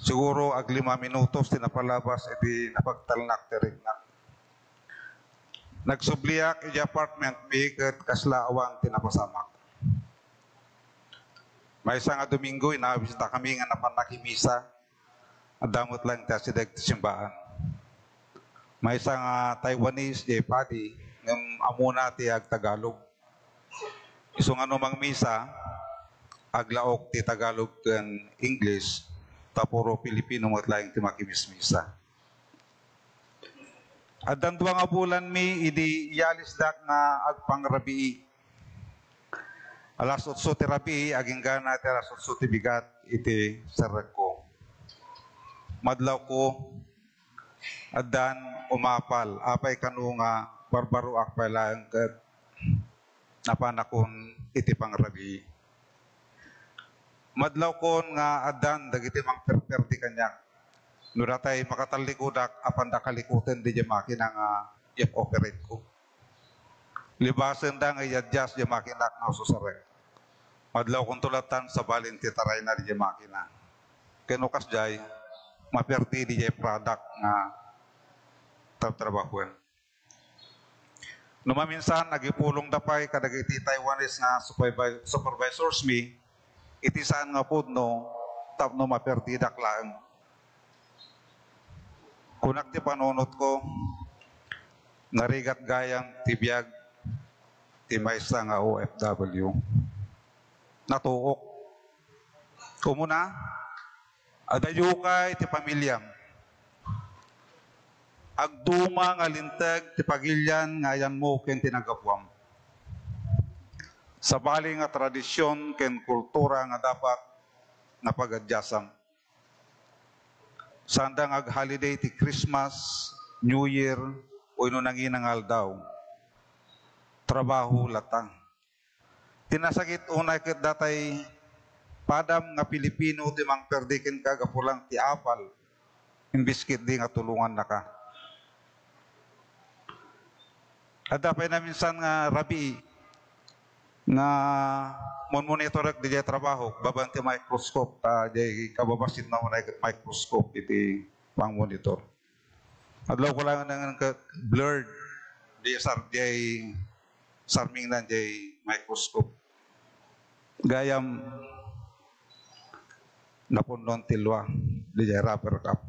Siguro ag 5 minutos tinapalabas iti napagtalnak tirik na. Nagsubliak iti apartment mi ket kasla awan tinapasamak. Maysa nga Domingo inabisita kami nga napanakimisa. Adamot lang ta si dagiti simbaan. Maysa nga Taiwanese di padi ngem amuna ti ag Tagalog. Isu nga no mang misa aglaok ti Tagalog ken English tapuro Pilipino mat laing ti makimismisa. Addan duwa nga bulan mi idi iyalis dak nga agpangrabii. Alas 8 ti rabii aging gana ti alas 8 ti bigat iti serrek ko. Madlaw ko addan umapal apay kanu nga barbaro akpay laeng ket napanakon iti pangrabii. Madlaw kon nga addan dagiti mangperperti kanyak. No datay makatalikudak apan da kalikuten di makina nga i-operate ko. Libasen da nga i-adjust di makina nga susarek. Madlaw kon tulatan sa balin ti taray na di makina. Kenukas jay maperti di product nga trabahuan. No maminsan nagipulong dapay kadagiti Taiwanese nga supervisors mi iti saan nga pudno tapno maperti dak laeng. Kunak ti panunot ko, narigat gayang tibiyag ti maysa nga OFW. Natuok. Kumuna, adayo kay ti pamilyam. Agduma nga lintag ti pagilyan nga yan mo ken tinagapwam. Sa bali nga tradisyon ken kultura nga dapat napagadyasam. Sandang ag holiday ti Christmas, New Year, o ino nanginangal daw. Trabaho latang. Tinasakit unay ket datay padam nga Pilipino ti mangperdiken ka gapulang ti apal. Imbiskit di nga tulungan na ka. Adapay na minsan nga rabi nga monitorek di trabaho baban ti microscope di kababasit na unay microscope iti pang monitor. Adlaw ko lang nang blurred di sarming nan di microscope. Gayam napundon tilwa di rubber cup.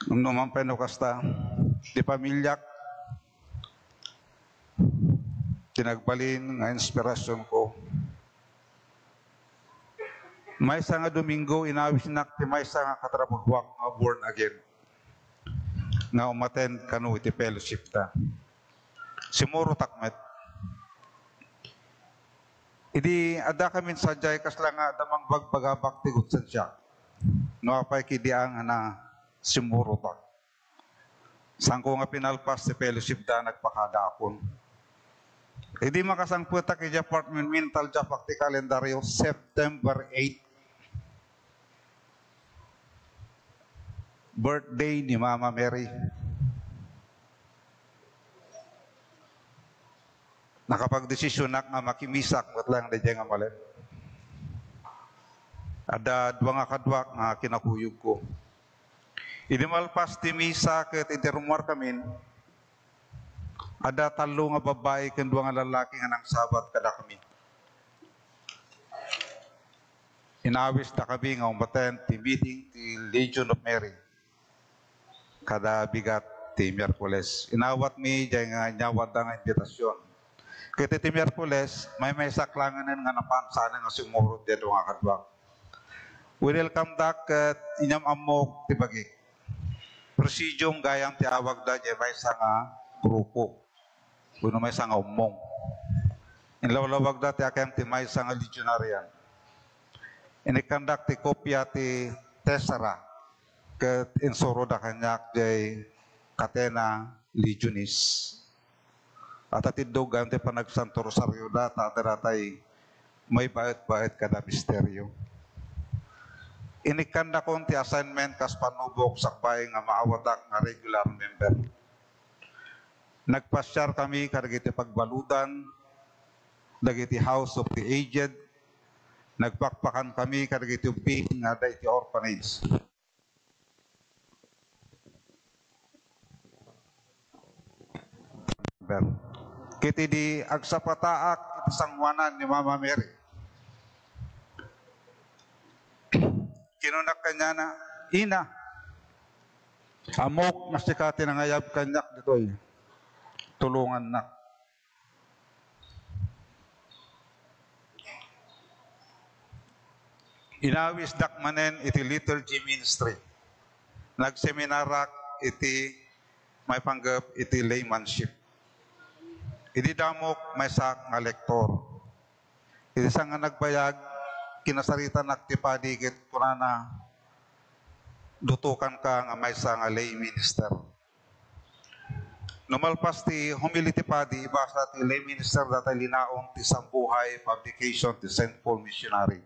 Naman penokasta di pamilyak tinagbalin nga inspirasyon ko. Maysa nga Domingo inawis nak ti maysa nga katrabahuak nga born again. Nga umaten kanu iti fellowship ta. Simuro takmet. Idi ada kami sadyay kasla nga damang bagbagabak ti gutsan siya. No apay kidiang na simuro ta. Sangko nga pinalpas ti fellowship ta nagpakadaakon. Hindi makasangputak iti apartment mental japak ti kalendaryo September 8. Birthday ni Mama Mary. Nakapagdesisyon nak nga makimisak mat lang na nga malit. Ada dua nga kadwak nga kinakuyog ko. Idi malpas ti misa ket iti rumor kamin. Ada talo nga babae ken dua nga lalaki nga nang sabat kada kami. Inawis ta kami nga umaten ti meeting ti Legion of Mary. Kada bigat ti Miyerkules. Inawat mi jay nga nyawat nga invitasyon. Kiti ti Miyerkules may saklangan nga napansan nga sumurot di nga kadwak. We welcome dak ket inyam amok ti bagik. Presidium gayang ti awag da jay may nga grupo. Kuno may nga umong. Inlawlawag da ti akem ti may nga legionarian. Inikandak ti kopya ti Tesara ket insuro da kanyak jay Catena Legionis. At atidog ante panagsanto rosaryo data daratay may bait-bait kada misteryo. Inikanda kon ti assignment kas panubok sakbay nga maawadak nga regular member. Nagpasyar kami kadagiti pagbaludan, dagiti House of the Aged, Nagpakpakan kami kadagiti tubig nga da iti orphanage. Kiti di agsapataak iti sangwanan ni Mama Mary. Kinunak kanya na, ina, amok na si kati nangayab kanyak dito'y tulungan na. Inawis dakmanen iti liturgy ministry. Nagseminarak iti may panggap iti laymanship. Iti damok may sak nga lektor. Iti sang nga nagbayag kinasarita nagtipadi ket kunana dutukan ka nga may sa nga lay minister. Numalpas ti humility padi ibasa ti lay minister datay linaon ti sambuhay publication ti St. Paul Missionary.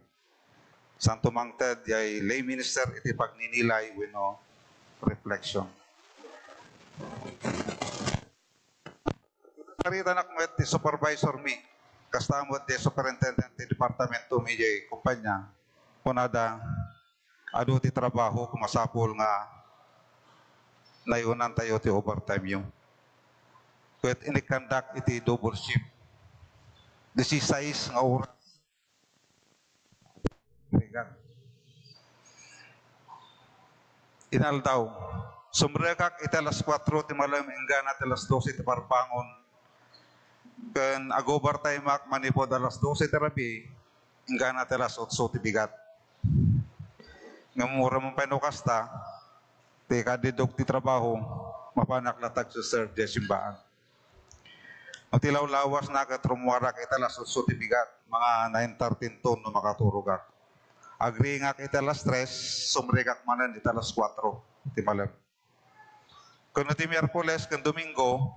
Santo mangted yay lay minister iti pagninilay wenno reflection. Sarita nakmet ti supervisor mi, kastamot ti superintendent ti departamento mi jay kumpanya, kunada adu ti trabaho kumasapol nga nayunan tayo ti overtime yung. Kuwet inikandak iti double shift. 16 nga oras. Inaldaw. Sumrekak iti alas 4 ti malam inggan at alas 12 ti parpangon. Ken agobar tayo manipod alas 12 ti rabi, inggan at alas 8 ti bigat. Ngamura mong penukasta, ti kadidog ti trabaho, mapanak latag sa serve di simbaan. Ang tilaw-lawas na katrumuwarak ita alas 8 ti bigat, mga 9:13 ton no makaturugak. Agri nga kita alas 3, sumrikak manan ita alas 4 ti malam. Kung ti Miyerkules, kung Domingo,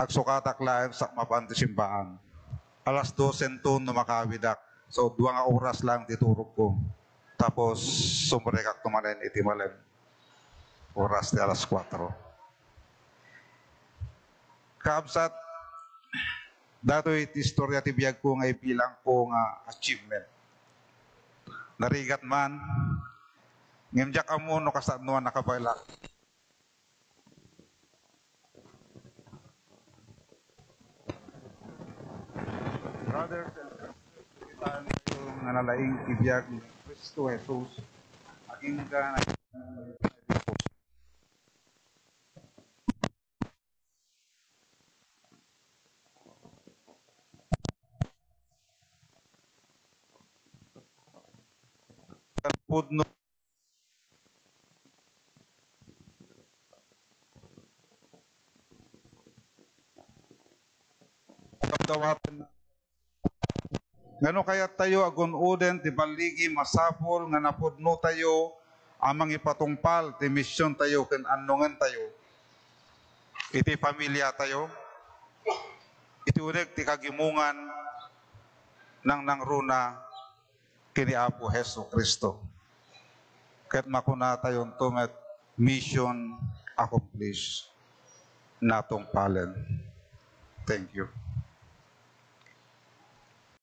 agsukatak laeng sa mapanti simbaan. Alas 12 ton no makawidak. So, 2 nga oras lang titurog ko. Tapos, sumrikak tumanen iti malam. Oras ti alas 4. Kaabsat, dato iti istorya ti biyag ko nga ipilang ko nga achievement. Narigat man, ngimjak amo no kasadnuan nakabailak. Brothers and sisters, nga nalaing ibiyag ni Kristo Jesus, aging ka na pudno kapdawatan. Ngano kaya tayo agun uden ti baligi masapol nga napudno tayo amang ipatungpal ti misyon tayo ken annongan tayo. Iti pamilya tayo. Iti uneg ti kagimungan nang nangruna kini Apo Hesu Kristo. Ket makuna tayon tumet mission accomplished natong palen. Thank you.